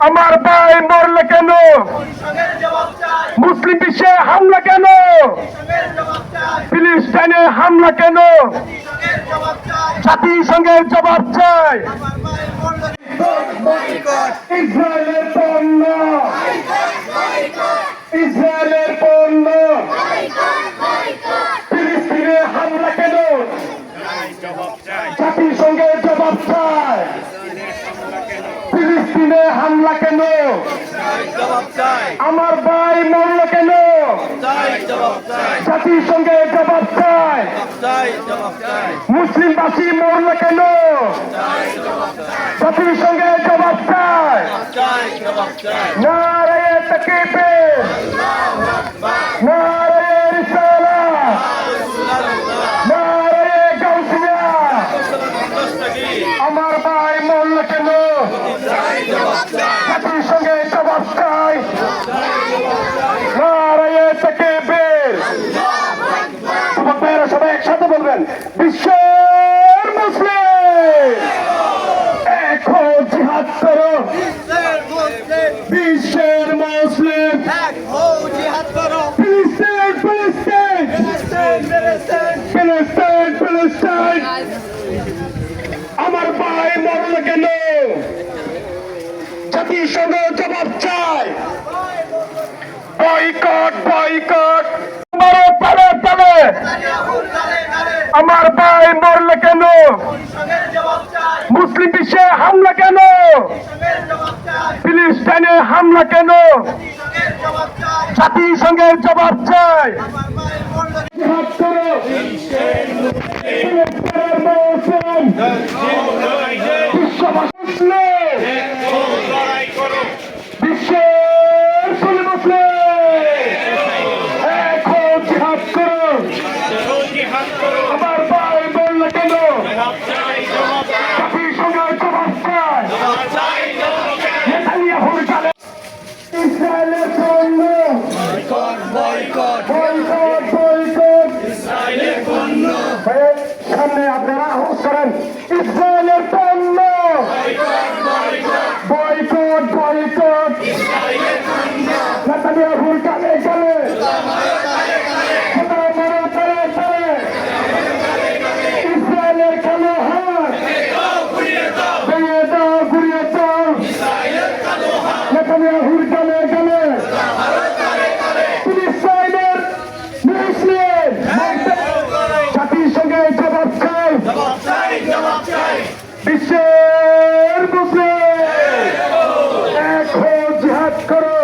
আমার ভাই মরলে কেন? মুসলিম বিশ্বে হামলা কেন? ফিলিস্তিনে হামলা কেন? জাতিসংঘের জবাব চাই। ইসরায়েলের পণ্য, ইসরায়েলের পণ্য, ফিলিস্তিনে হামলা কেন? জাতিসংঘের জবাব চাই। ফিলিস্তিনে হামলা কেন? আমার ভাই মরল কেন? জাতিসংঘের জবাব চাই। মুসলিমবাসী মরল কেন? জাতিসংঘের জবাব চাই। নারায়ে তাকবীর, নারায়ে রিসালাত, নারায়ে গাউসিয়া। আমার ভাই মরল কেন? জাতিসংঘের জবাব চাই। নারায়ে তাকবীর। সবাই একসাথে বলবেন, বিশ্বের মুসলিম এখন জিহাদ করো। বিশ্বের মুসলিম ফিলিস্তিন, ফিলিস্তিন, ফিলিস্তিন, ফিলিস্তিন। আমার ভাই মরল কেন? জাতিসংঘ জবাব চাই। Boycott, boycott. আমার ভাই মরলে কেন? মুসলিম বিশ্বে হামলা কেন? ফিলিস্তিনে হামলা কেন? জাতিসংঘের জবাব চাই। আমার ভাই বললে কেন? জাতিসংঘের জবাব চাই। নেতানিয়াহুর কালে ইসরায়েলের পণ্য, বয়কট, বয়কট, বয়কট, ইসরায়েলের পণ্য। সামনে আপনারা আহ্বান করেন, ইসরায়েলের পণ্য, বয়কট, বয়কট, ইসরায়েলের পণ্য। নেতানিয়াহুর কালে কালে নেতানিয়াহুর গালে গালে ফিলিস্তিনের মুসলিম। জাতিসংঘের জবাব চাই। বিশ্বের মুসলিম এখন জিহাদ করো।